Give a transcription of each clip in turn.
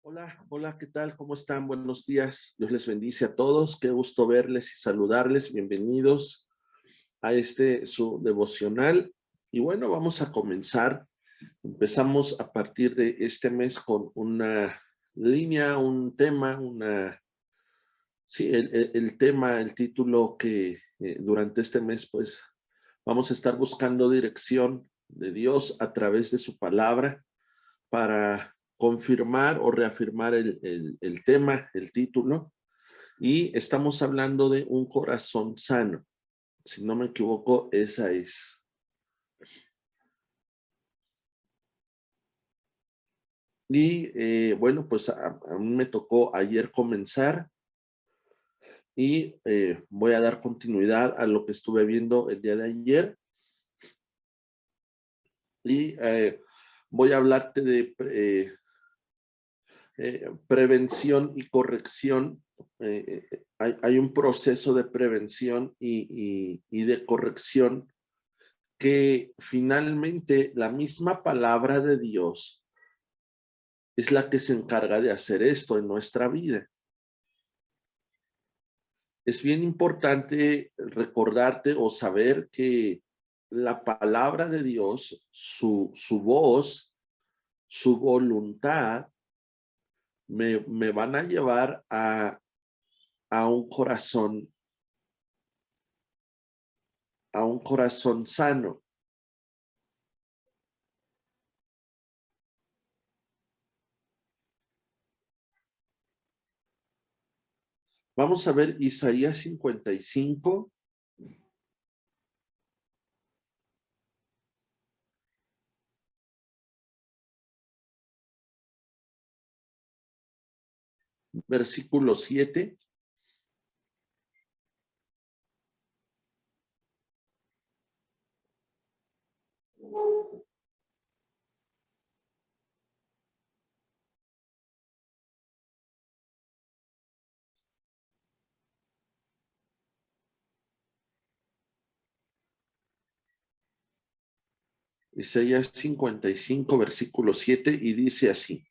Hola, hola, ¿qué tal? ¿Cómo están? Buenos días. Dios les bendice a todos. Qué gusto verles y saludarles. Bienvenidos a su devocional. Y bueno, vamos a comenzar. Empezamos a partir de este mes con una línea, un tema, sí, el tema, el título que durante este mes, pues, vamos a estar buscando dirección de Dios a través de su palabra para confirmar o reafirmar el tema, el título, y estamos hablando de un corazón sano. Si no me equivoco, esa es. Y bueno, pues a mí me tocó ayer comenzar y voy a dar continuidad a lo que estuve viendo el día de ayer y voy a hablarte de prevención y corrección. Hay un proceso de prevención y de corrección que finalmente la misma palabra de Dios es la que se encarga de hacer esto en nuestra vida. Es bien importante recordarte o saber que la palabra de Dios, su voz, su voluntad, me van a llevar a un corazón sano. Vamos a ver Isaías 55, versículo 7. Isaías 55, versículo 7, y dice así: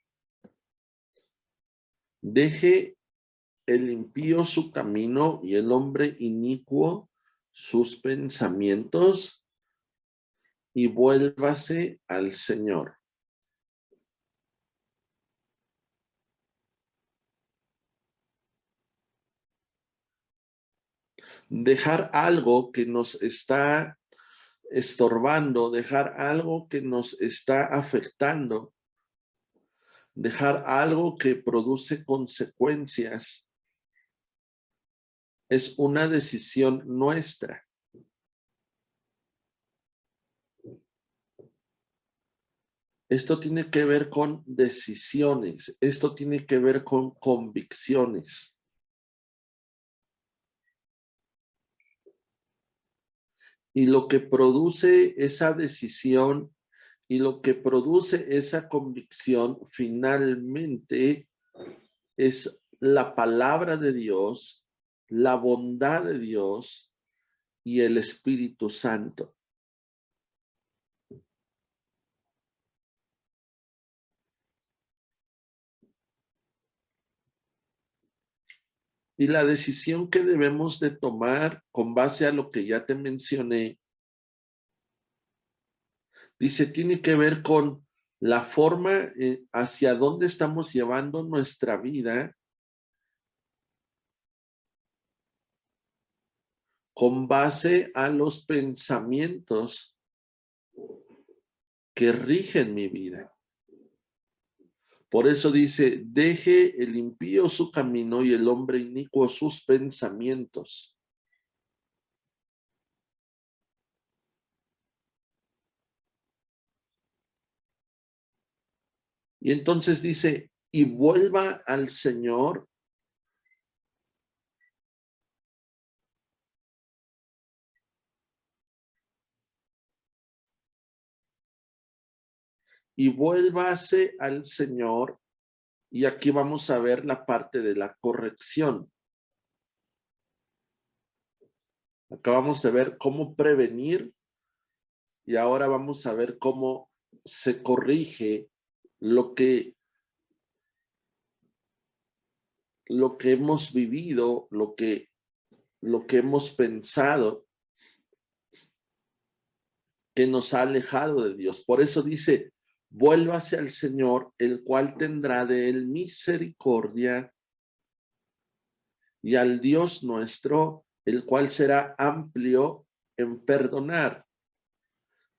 deje el impío su camino y el hombre inicuo sus pensamientos y vuélvase al Señor. Dejar algo que nos está estorbando, dejar algo que nos está afectando, dejar algo que produce consecuencias, es una decisión nuestra. Esto tiene que ver con decisiones, esto tiene que ver con convicciones. Y lo que produce esa decisión y lo que produce esa convicción finalmente es la palabra de Dios, la bondad de Dios y el Espíritu Santo. Y la decisión que debemos de tomar con base a lo que ya te mencioné, dice, tiene que ver con la forma hacia dónde estamos llevando nuestra vida con base a los pensamientos que rigen mi vida. Por eso dice, deje el impío su camino y el hombre inicuo sus pensamientos. Y entonces dice, y vuelva al Señor. Y vuélvase al Señor. Y aquí vamos a ver la parte de la corrección. Acabamos de ver cómo prevenir y ahora vamos a ver cómo se corrige lo que lo que hemos vivido, lo que hemos pensado, que nos ha alejado de Dios. Por eso dice, vuélvase al Señor, el cual tendrá de él misericordia, y al Dios nuestro, el cual será amplio en perdonar.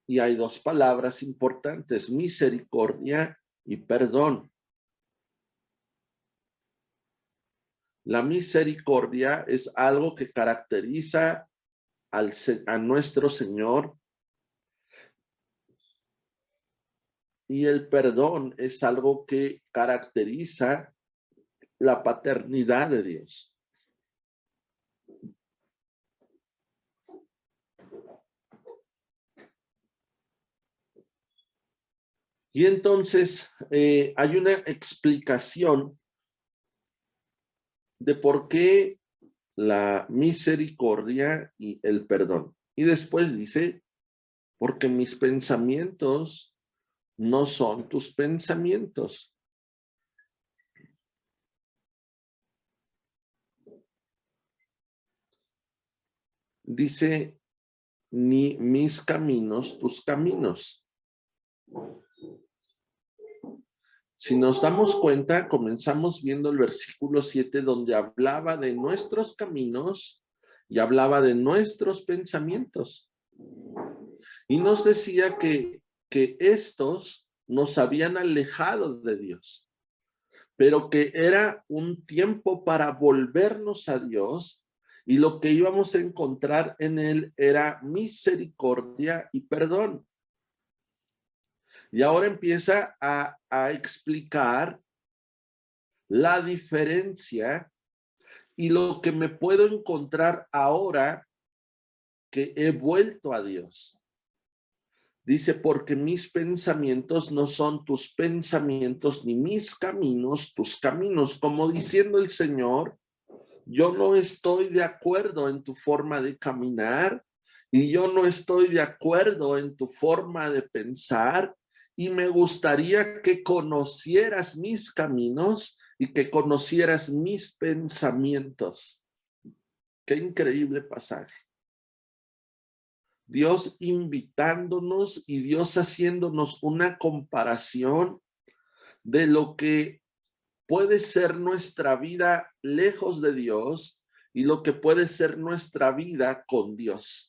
Y hay dos palabras importantes, misericordia y perdón. La misericordia es algo que caracteriza a nuestro Señor, y el perdón es algo que caracteriza la paternidad de Dios. Y entonces hay una explicación de por qué la misericordia y el perdón. Y después dice, porque mis pensamientos no son tus pensamientos. Dice, ni mis caminos, tus caminos. Si nos damos cuenta, comenzamos viendo el versículo 7, donde hablaba de nuestros caminos y hablaba de nuestros pensamientos. Y nos decía que estos nos habían alejado de Dios, pero que era un tiempo para volvernos a Dios, y lo que íbamos a encontrar en él era misericordia y perdón. Y ahora empieza a explicar la diferencia y lo que me puedo encontrar ahora que he vuelto a Dios. Dice, porque mis pensamientos no son tus pensamientos, ni mis caminos tus caminos. Como diciendo el Señor, yo no estoy de acuerdo en tu forma de caminar, y yo no estoy de acuerdo en tu forma de pensar, y me gustaría que conocieras mis caminos y que conocieras mis pensamientos. Qué increíble pasaje. Dios invitándonos y Dios haciéndonos una comparación de lo que puede ser nuestra vida lejos de Dios y lo que puede ser nuestra vida con Dios.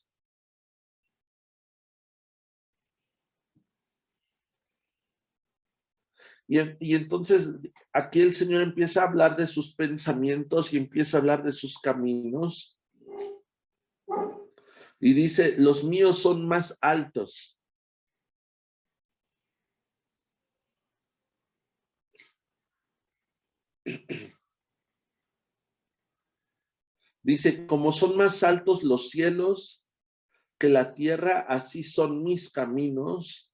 Y entonces aquí el Señor empieza a hablar de sus pensamientos y empieza a hablar de sus caminos. Y dice, los míos son más altos. Dice, como son más altos los cielos que la tierra, así son mis caminos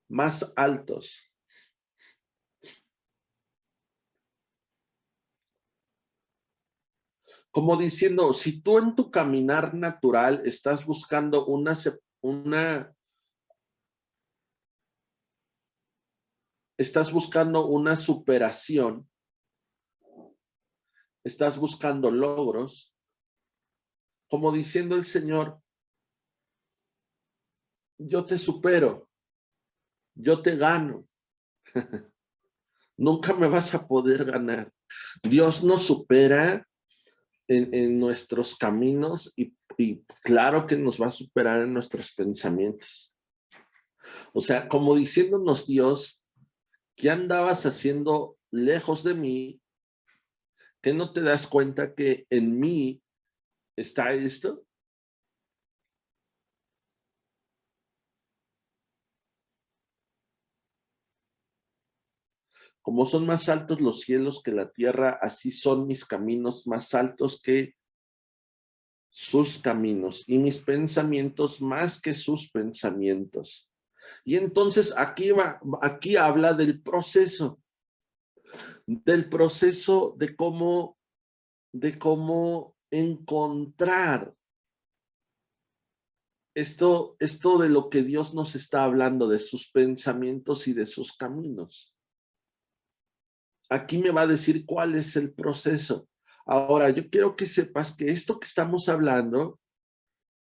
más altos. Como diciendo, si tú en tu caminar natural estás buscando estás buscando una superación, estás buscando logros, como diciendo el Señor, yo te supero, yo te gano. Nunca me vas a poder ganar. Dios nos supera en nuestros caminos y claro que nos va a superar en nuestros pensamientos. O sea, como diciéndonos Dios, ¿qué andabas haciendo lejos de mí? ¿Que no te das cuenta que en mí está esto? Como son más altos los cielos que la tierra, así son mis caminos más altos que sus caminos y mis pensamientos más que sus pensamientos. Y entonces aquí habla del proceso de cómo encontrar esto de lo que Dios nos está hablando, de sus pensamientos y de sus caminos. Aquí me va a decir cuál es el proceso. Ahora, yo quiero que sepas que esto que estamos hablando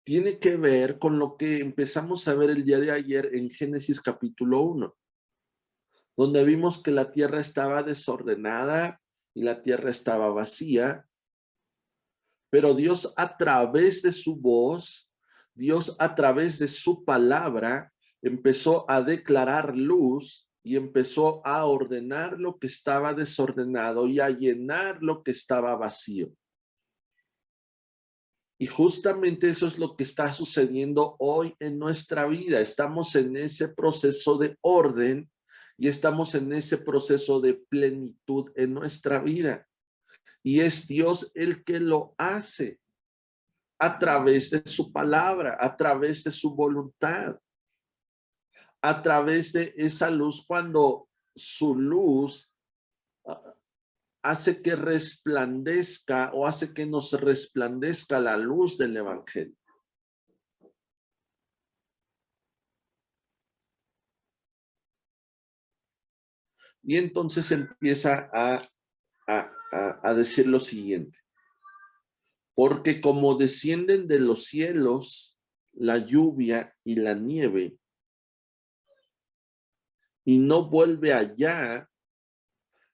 tiene que ver con lo que empezamos a ver el día de ayer en Génesis capítulo 1, donde vimos que la tierra estaba desordenada y la tierra estaba vacía, pero Dios a través de su voz, Dios a través de su palabra, empezó a declarar luz y empezó a ordenar lo que estaba desordenado y a llenar lo que estaba vacío. Y justamente eso es lo que está sucediendo hoy en nuestra vida. Estamos en ese proceso de orden y estamos en ese proceso de plenitud en nuestra vida. Y es Dios el que lo hace a través de su palabra, a través de su voluntad, a través de esa luz cuando su luz hace que resplandezca o hace que nos resplandezca la luz del evangelio. Y entonces empieza a decir lo siguiente. Porque como descienden de los cielos la lluvia y la nieve, y no vuelve allá,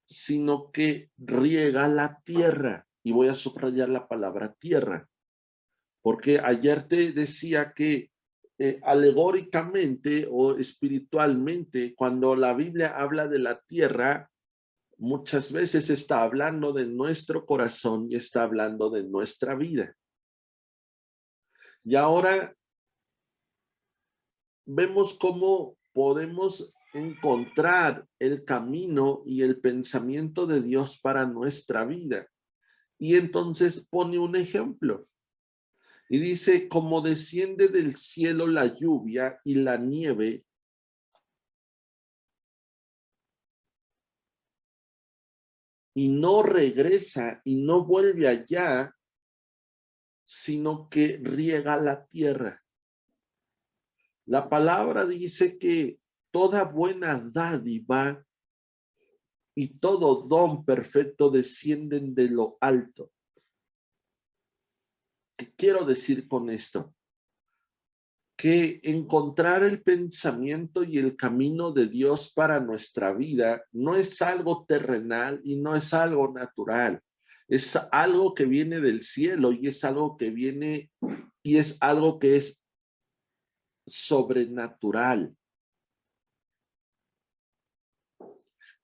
sino que riega la tierra. Y voy a subrayar la palabra tierra, porque ayer te decía que alegóricamente o espiritualmente, cuando la Biblia habla de la tierra, muchas veces está hablando de nuestro corazón y está hablando de nuestra vida. Y ahora vemos cómo podemos encontrar el camino y el pensamiento de Dios para nuestra vida. Y entonces pone un ejemplo. Y dice, como desciende del cielo la lluvia y la nieve, y no regresa y no vuelve allá, sino que riega la tierra. La palabra dice que toda buena dádiva y todo don perfecto descienden de lo alto. ¿Qué quiero decir con esto? Que encontrar el pensamiento y el camino de Dios para nuestra vida no es algo terrenal y no es algo natural. Es algo que viene del cielo y es algo que viene y es algo que es sobrenatural.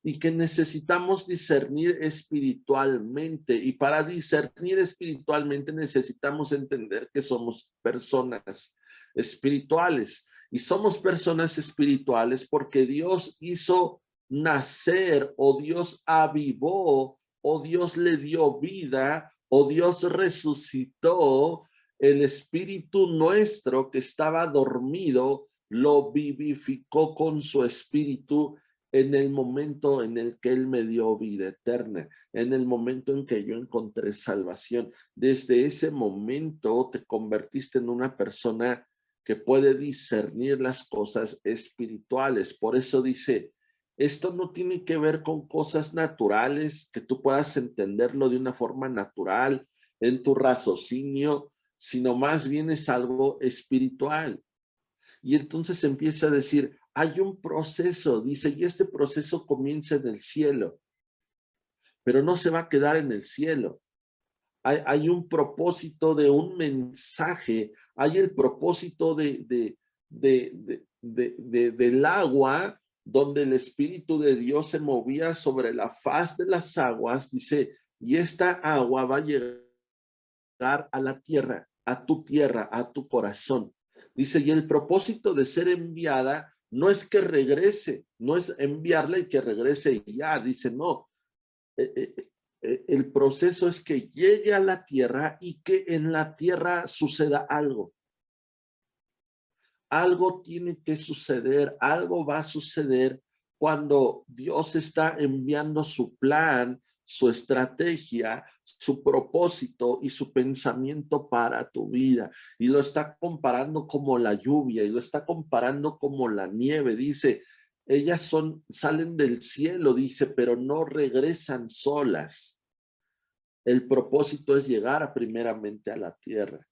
Y que necesitamos discernir espiritualmente. Y para discernir espiritualmente necesitamos entender que somos personas espirituales. Y somos personas espirituales porque Dios hizo nacer o Dios avivó o Dios le dio vida o Dios resucitó el espíritu nuestro que estaba dormido, lo vivificó con su espíritu en el momento en el que Él me dio vida eterna, en el momento en que yo encontré salvación. Desde ese momento te convertiste en una persona que puede discernir las cosas espirituales. Por eso dice, esto no tiene que ver con cosas naturales, que tú puedas entenderlo de una forma natural, en tu raciocinio, sino más bien es algo espiritual. Y entonces empieza a decir, hay un proceso, dice, y este proceso comienza en el cielo, pero no se va a quedar en el cielo. Hay un propósito de un mensaje, hay el propósito del agua, donde el Espíritu de Dios se movía sobre la faz de las aguas, dice, y esta agua va a llegar a la tierra, a tu corazón. Dice, y el propósito de ser enviada no es que regrese, no es enviarla y que regrese y ya, dice, no. El proceso es que llegue a la tierra y que en la tierra suceda algo. Algo tiene que suceder, algo va a suceder cuando Dios está enviando su plan, su estrategia, su propósito y su pensamiento para tu vida. Y lo está comparando como la lluvia y lo está comparando como la nieve. Dice, ellas salen del cielo, dice, pero no regresan solas. El propósito es llegar primeramente a la tierra.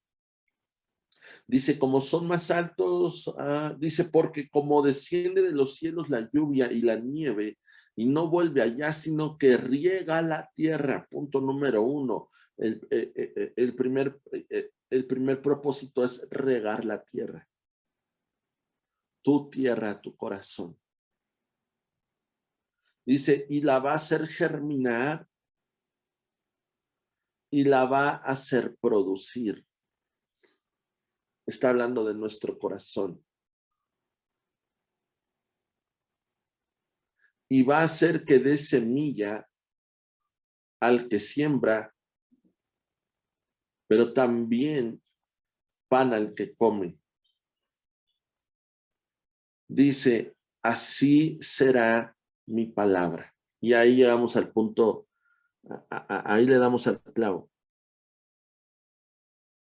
Dice, como son más altos, dice, porque como desciende de los cielos la lluvia y la nieve, y no vuelve allá, sino que riega la tierra. Punto número uno. El primer propósito es regar la tierra. Tu tierra, tu corazón. Dice, y la va a hacer germinar y la va a hacer producir. Está hablando de nuestro corazón. Y va a hacer que dé semilla al que siembra, pero también pan al que come. Dice, así será mi palabra. Y ahí llegamos al punto, ahí le damos al clavo.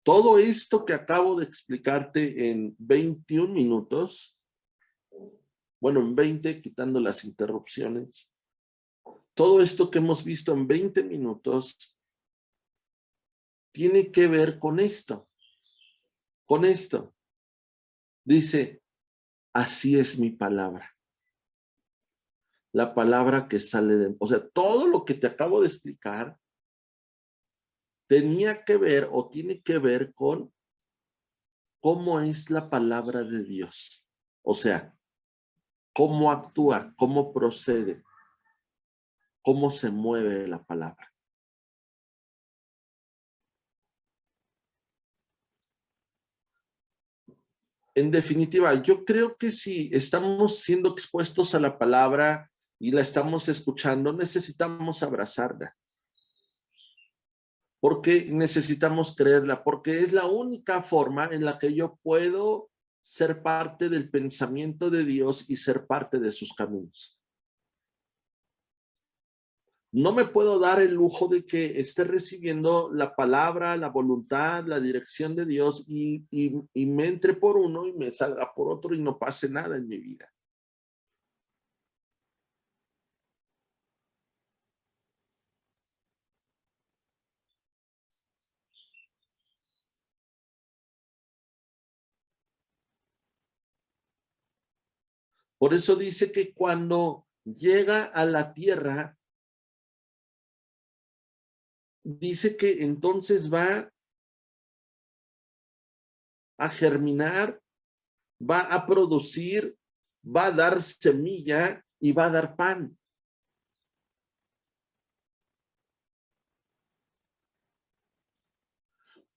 Todo esto que acabo de explicarte en 21 minutos, bueno, en 20, quitando las interrupciones, todo esto que hemos visto en 20 minutos tiene que ver con esto. Con esto. Dice, así es mi palabra. La palabra que sale de... O sea, todo lo que te acabo de explicar tenía que ver o tiene que ver con cómo es la palabra de Dios. O sea, cómo actúa, cómo procede, cómo se mueve la palabra. En definitiva, yo creo que si estamos siendo expuestos a la palabra y la estamos escuchando, necesitamos abrazarla. Porque necesitamos creerla, porque es la única forma en la que yo puedo ser parte del pensamiento de Dios y ser parte de sus caminos. No me puedo dar el lujo de que esté recibiendo la palabra, la voluntad, la dirección de Dios y me entre por uno y me salga por otro y no pase nada en mi vida. Por eso dice que cuando llega a la tierra, dice que entonces va a germinar, va a producir, va a dar semilla y va a dar pan.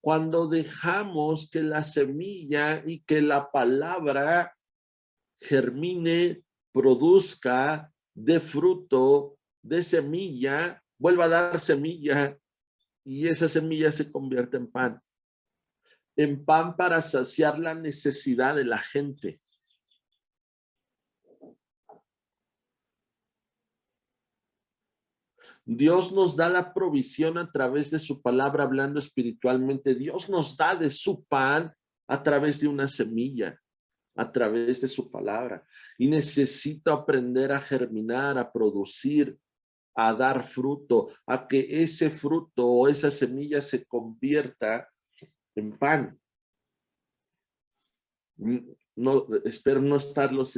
Cuando dejamos que la semilla y que la palabra germine, produzca, dé fruto, dé semilla, vuelva a dar semilla y esa semilla se convierte en pan. En pan para saciar la necesidad de la gente. Dios nos da la provisión a través de su palabra, hablando espiritualmente. Dios nos da de su pan a través de una semilla, a través de su palabra. Y necesito aprender a germinar, a producir, a dar fruto, a que ese fruto o esa semilla se convierta en pan. No, espero no estarlos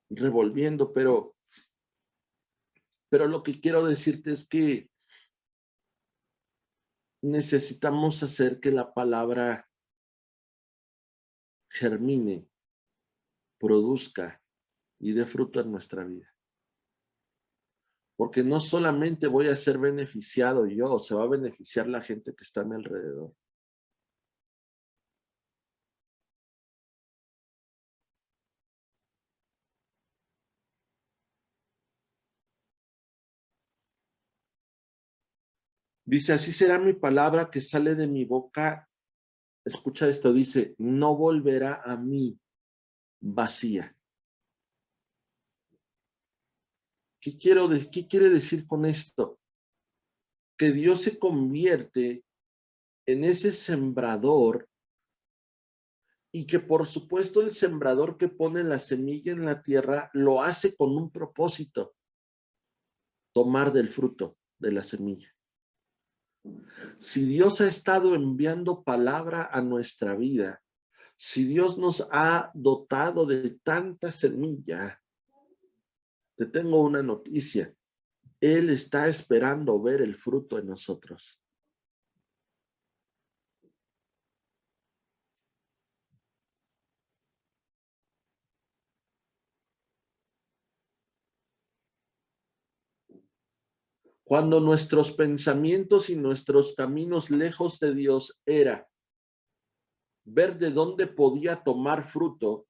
revolviendo, pero lo que quiero decirte es que necesitamos hacer que la palabra germine, produzca y dé fruto en nuestra vida. Porque no solamente voy a ser beneficiado yo, se va a beneficiar la gente que está a mi alrededor. Dice, así será mi palabra que sale de mi boca. Escucha esto, dice, no volverá a mí vacía. ¿Qué quiere decir con esto? Que Dios se convierte en ese sembrador y que por supuesto el sembrador que pone la semilla en la tierra lo hace con un propósito, tomar del fruto. de la semilla. Si Dios ha estado enviando palabra a nuestra vida, si Dios nos ha dotado de tanta semilla, te tengo una noticia. Él está esperando ver el fruto en nosotros. Cuando nuestros pensamientos y nuestros caminos lejos de Dios era ver de dónde podía tomar fruto,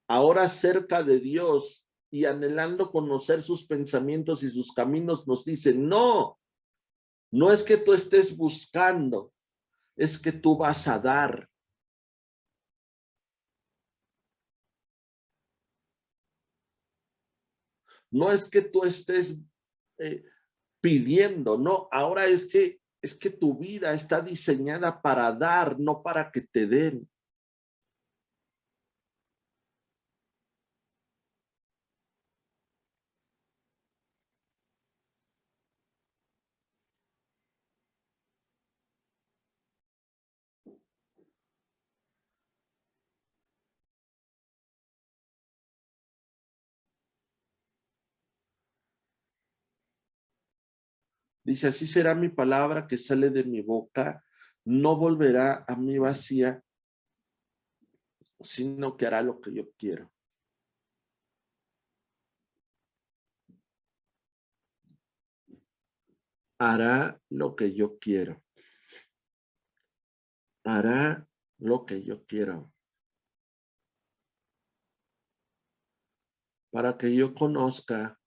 ahora cerca de Dios y anhelando conocer sus pensamientos y sus caminos, nos dice, no, no es que tú estés buscando, es que tú vas a dar. No es que tú estés pidiendo, no, ahora es que tu vida está diseñada para dar, no para que te den. Dice, así será mi palabra que sale de mi boca, no volverá a mí vacía, sino que hará lo que yo quiero. Hará lo que yo quiero. Hará lo que yo quiero. Para que yo conozca,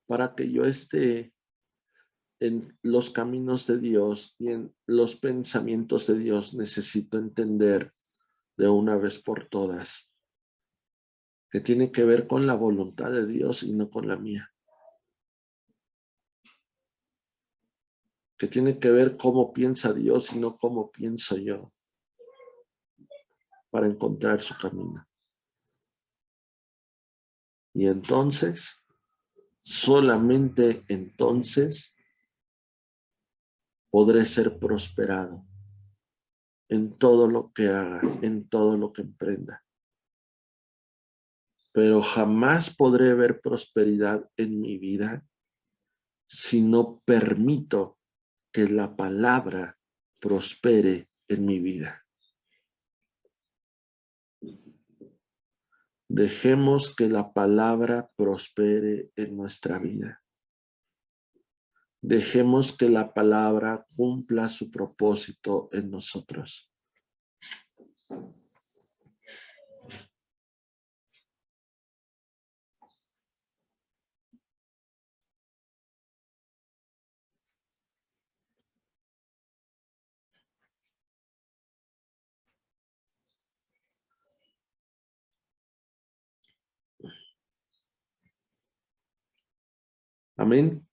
para que yo esté en los caminos de Dios y en los pensamientos de Dios, necesito entender de una vez por todas que tiene que ver con la voluntad de Dios y no con la mía. Que tiene que ver cómo piensa Dios y no cómo pienso yo para encontrar su camino. Y entonces, solamente entonces, podré ser prosperado en todo lo que haga, en todo lo que emprenda. Pero jamás podré ver prosperidad en mi vida si no permito que la palabra prospere en mi vida. Dejemos que la palabra prospere en nuestra vida. Dejemos que la palabra cumpla su propósito en nosotros. Amén.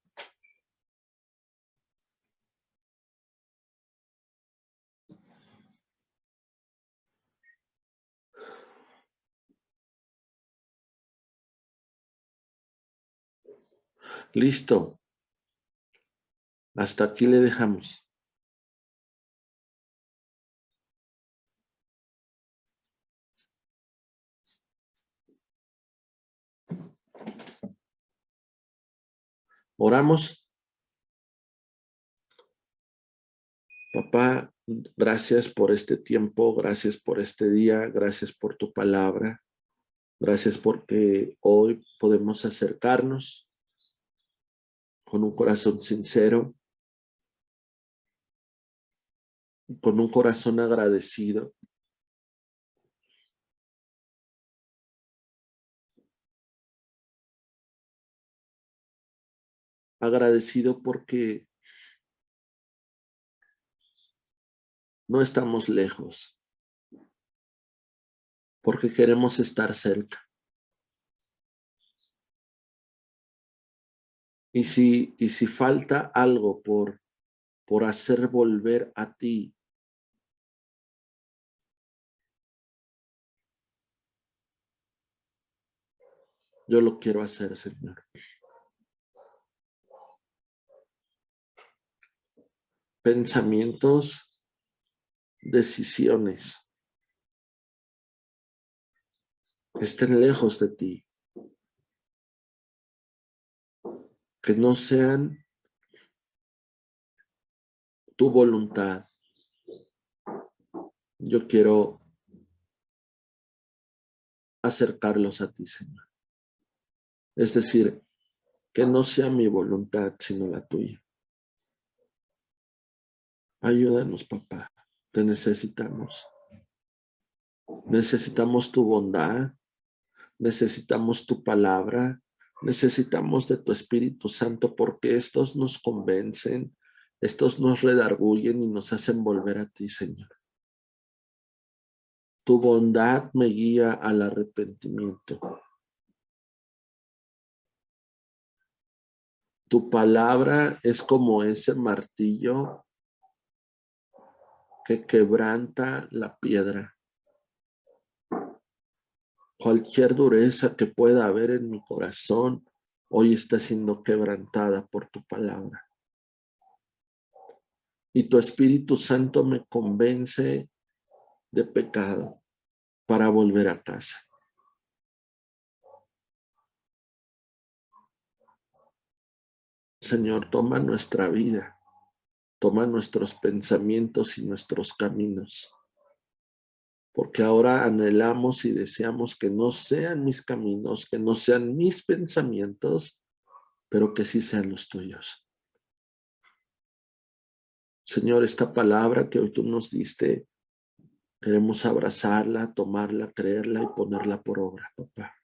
Listo. Hasta aquí le dejamos. Oramos. Papá, gracias por este tiempo, gracias por este día, gracias por tu palabra, gracias porque hoy podemos acercarnos con un corazón sincero, con un corazón agradecido. Agradecido porque no estamos lejos, porque queremos estar cerca. Y si falta algo por hacer volver a ti, yo lo quiero hacer, Señor. pensamientos, decisiones estén lejos de ti, que no sean tu voluntad. Yo quiero acercarlos a ti, Señor. Es decir, que no sea mi voluntad, sino la tuya. Ayúdanos, papá. Te necesitamos. Necesitamos tu bondad. Necesitamos tu palabra. Necesitamos de tu Espíritu Santo porque estos nos convencen, estos nos redargullen y nos hacen volver a ti, Señor. Tu bondad me guía al arrepentimiento. Tu palabra es como ese martillo que quebranta la piedra. Cualquier dureza que pueda haber en mi corazón, hoy está siendo quebrantada por tu palabra. Y tu Espíritu Santo me convence de pecado para volver a casa. Señor, toma nuestra vida, toma nuestros pensamientos y nuestros caminos, porque ahora anhelamos y deseamos que no sean mis caminos, que no sean mis pensamientos, pero que sí sean los tuyos. Señor, esta palabra que hoy tú nos diste, queremos abrazarla, tomarla, creerla y ponerla por obra, papá,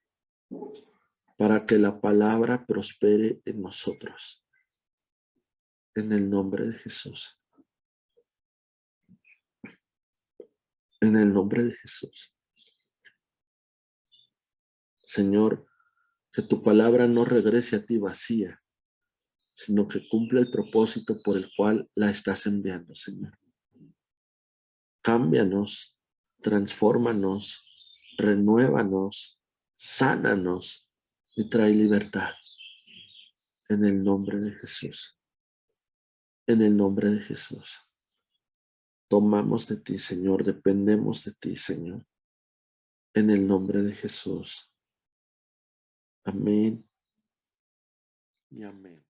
para que la palabra prospere en nosotros. En el nombre de Jesús. En el nombre de Jesús. Señor, que tu palabra no regrese a ti vacía, sino que cumpla el propósito por el cual la estás enviando, Señor. Cámbianos, transfórmanos, renuévanos, sánanos y trae libertad. En el nombre de Jesús. En el nombre de Jesús. Tomamos de ti, Señor, dependemos de ti, Señor. En el nombre de Jesús. Amén y amén.